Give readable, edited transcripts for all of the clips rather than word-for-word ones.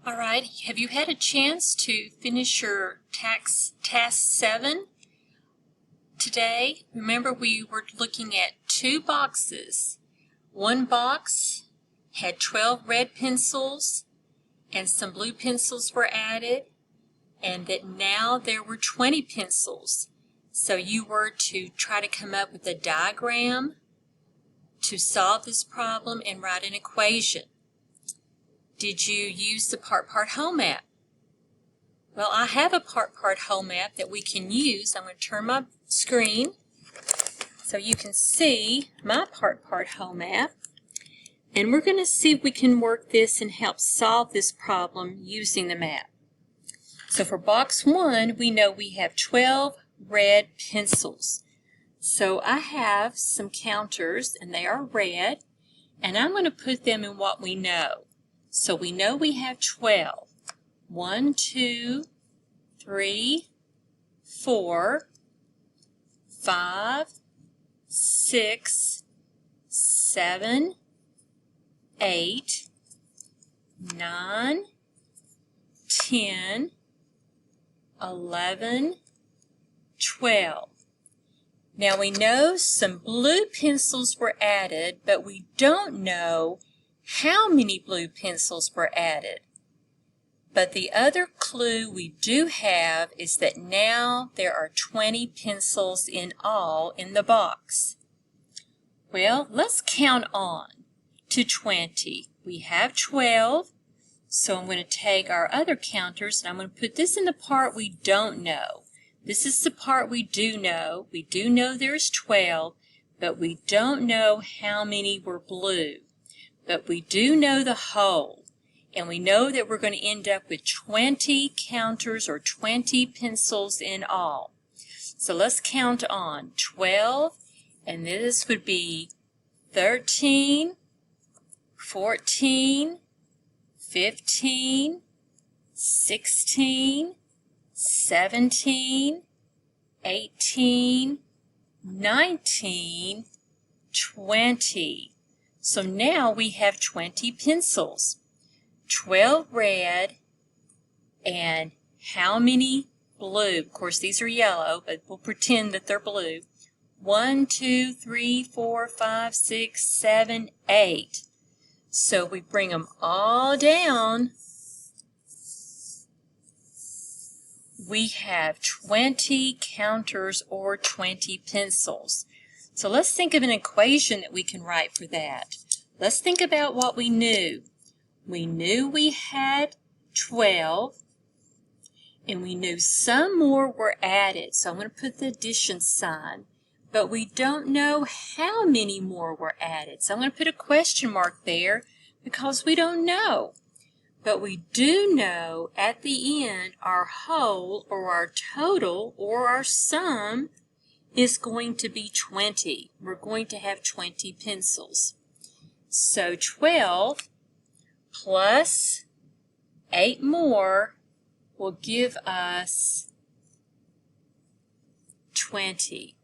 All right, have you had a chance to finish your task 7 today? Remember, we were looking at 2 boxes. One box had 12 red pencils and some blue pencils were added, and that now there were 20 pencils. So you were to try to come up with a diagram to solve this problem and write an equation. Did you use the part-part whole map? Well, I have a part-part whole map that we can use. I'm going to turn my screen so you can see my part-part whole map. And we're going to see if we can work this and help solve this problem using the map. So for box 1, we know we have 12 red pencils. So I have some counters, and they are red, and I'm going to put them in what we know. So we know we have 12. 1, 2, 3, 4, 5, 6, 7, 8, 9, 10, 11, 12. Now we know some blue pencils were added, but we don't know how many blue pencils were added. But the other clue we do have is that now there are 20 pencils in all in the box. Well, let's count on to 20. We have 12, so I'm going to take our other counters and I'm going to put this in the part we don't know. This is the part we do know. We do know there's 12, but we don't know how many were blue. But we do know the whole, and we know that we're going to end up with 20 counters or 20 pencils in all. So let's count on 12, and this would be 13, 14, 15, 16, 17, 18, 19, 20. So now we have 20 pencils, 12 red, and how many blue? Of course, these are yellow, but we'll pretend that they're blue. 1, 2, 3, 4, 5, 6, 7, 8. So we bring them all down. We have 20 counters or 20 pencils. So let's think of an equation that we can write for that. Let's think about what we knew. We knew we had 12, and we knew some more were added. So I'm going to put the addition sign, but we don't know how many more were added. So I'm going to put a question mark there because we don't know. But we do know at the end our whole or our total or our sum is going to be 20. We're going to have 20 pencils. So 12 plus 8 more will give us 20.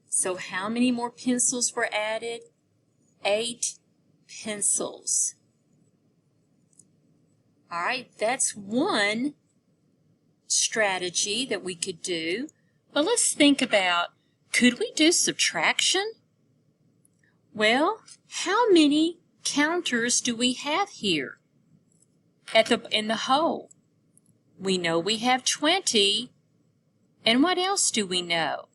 So how many more pencils were added? 8 pencils. All right, that's one strategy that we could do. But let's think about, could we do subtraction? Well, how many counters do we have here in the whole? We know we have 20, and what else do we know?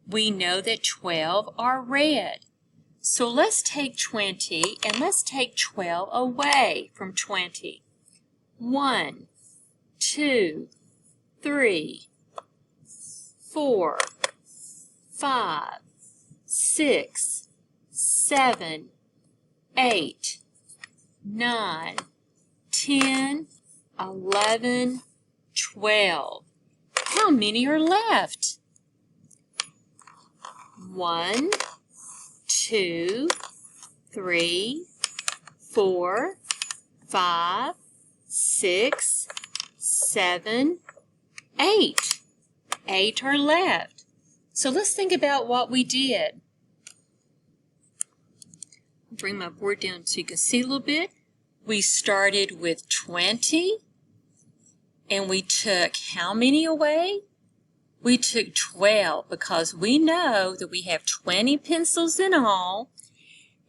We know that 12 are red. So let's take 20 and let's take 12 away from 20. 1, 2, 3, 4, 5, 6, 7, 8, 9, 10, 11, 12. How many are left? 1, 2, 3, 4, 5, 6, 7, 8. 8 are left. So let's think about what we did. Bring my board down so you can see a little bit. we started with 20, and we took how many away? We took 12 because we know that we have 20 pencils in all,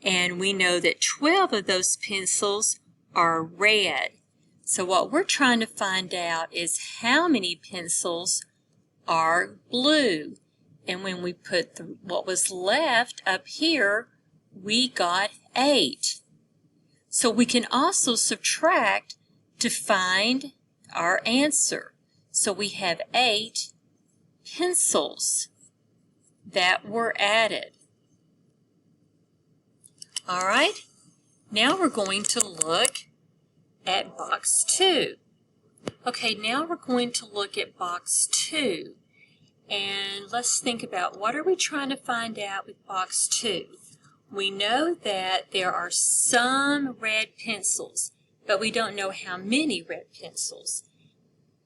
and we know that 12 of those pencils are red. So what we're trying to find out is how many pencils are blue. And when we put what was left up here, we got 8. So we can also subtract to find our answer. So we have 8 pencils that were added. All right, now we're going to look at box 2. Okay, now we're going to look at box 2. And let's think about what are we trying to find out with box 2. We know that there are some red pencils, but we don't know how many red pencils.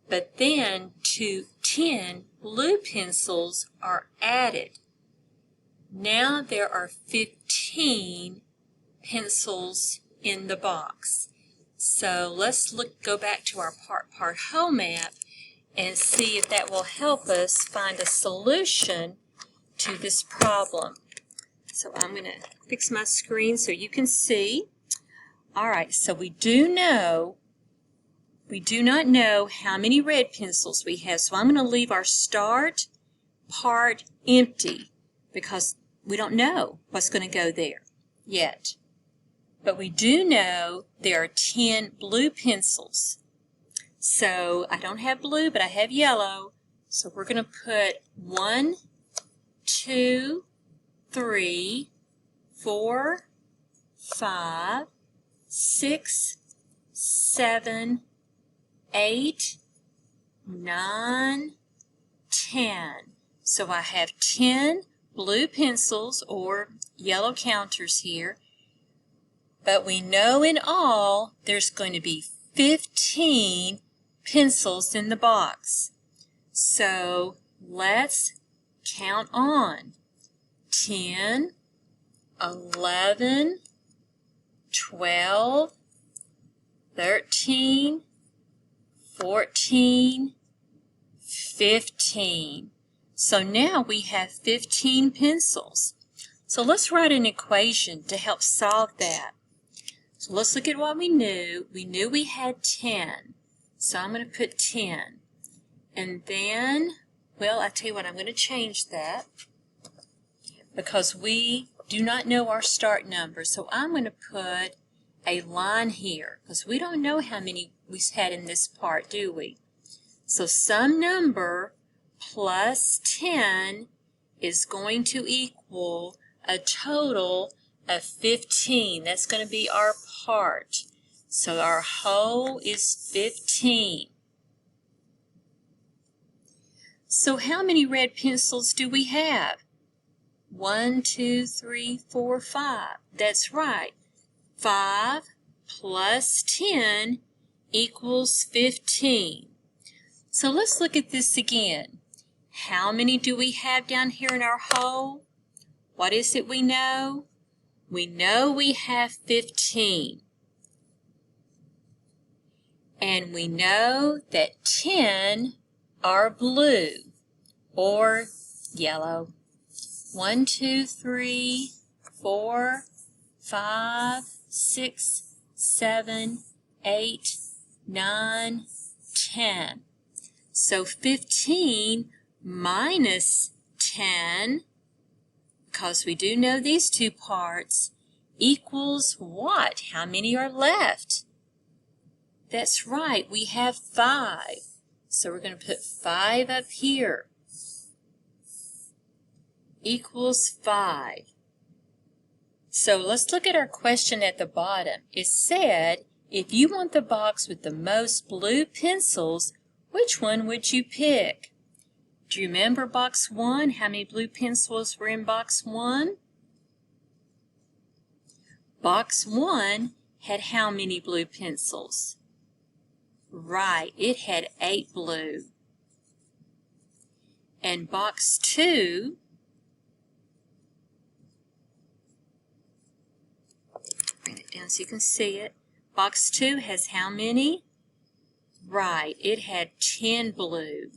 But then 10 blue pencils are added. Now there are 15 pencils in the box. So let's go back to our part whole map and see if that will help us find a solution to this problem. So I'm going to fix my screen so you can see. All right, so we do not know how many red pencils we have, so I'm going to leave our start part empty because we don't know what's going to go there yet. But we do know there are 10 blue pencils. So I don't have blue, but I have yellow. So we're going to put 1, 2, 3, 4, 5, 6, 7, 8, 9, 10. So I have 10 blue pencils or yellow counters here. But we know in all there's going to be 15 pencils in the box. So let's count on 10, 11, 12, 13, 14, 15. So now we have 15 pencils. So let's write an equation to help solve that. So let's look at what we knew. We knew we had 10. So I'm going to put 10. And then, well, I tell you what, I'm going to change that because we do not know our start number. So I'm going to put a line here because we don't know how many we had in this part, do we? So some number plus 10 is going to equal a total of 15. That's going to be our part. So our whole is 15. So how many red pencils do we have? 1, 2, 3, 4, 5. That's right. 5 plus 10 equals 15. So let's look at this again. How many do we have down here in our whole? What is it we know? We know we have 15. And we know that 10 are blue or yellow. 1, 2, 3, 4, 5, 6, 7, 8, 9, 10. So 15 minus 10, because we do know these two parts, equals what? How many are left? That's right, we have 5. So we're going to put 5 up here. Equals 5. So let's look at our question at the bottom. It said, if you want the box with the most blue pencils, which one would you pick? Do you remember box 1? How many blue pencils were in box 1? Box 1 had how many blue pencils? Right, it had 8 blue. And box 2, bring it down so you can see it. Box 2 has how many? Right, it had 10 blue.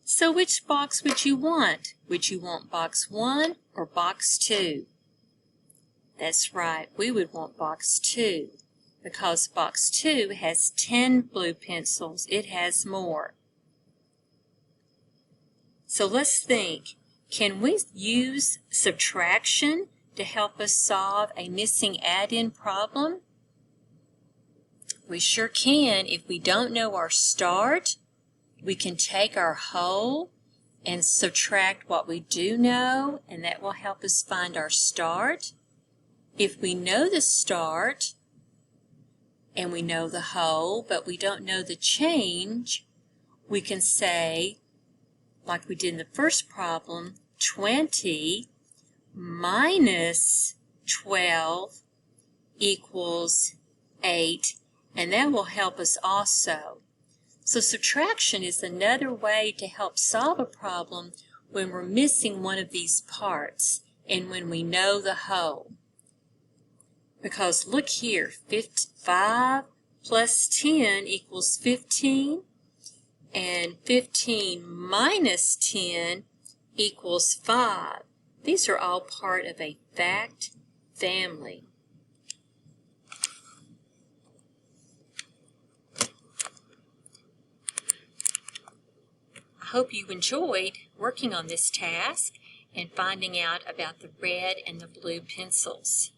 So which box would you want? Would you want box 1 or box 2? That's right, we would want box 2 because box 2 has 10 blue pencils. It has more. So let's think, can we use subtraction to help us solve a missing add-in problem? We sure can. If we don't know our start, we can take our whole and subtract what we do know, and that will help us find our start. If we know the start and we know the whole, but we don't know the change, we can say, like we did in the first problem, 20 minus 12 equals 8, and that will help us also. So subtraction is another way to help solve a problem when we're missing one of these parts and when we know the whole. Because look here, 5 plus 10 equals 15, and 15 minus 10 equals 5. These are all part of a fact family. I hope you enjoyed working on this task and finding out about the red and the blue pencils.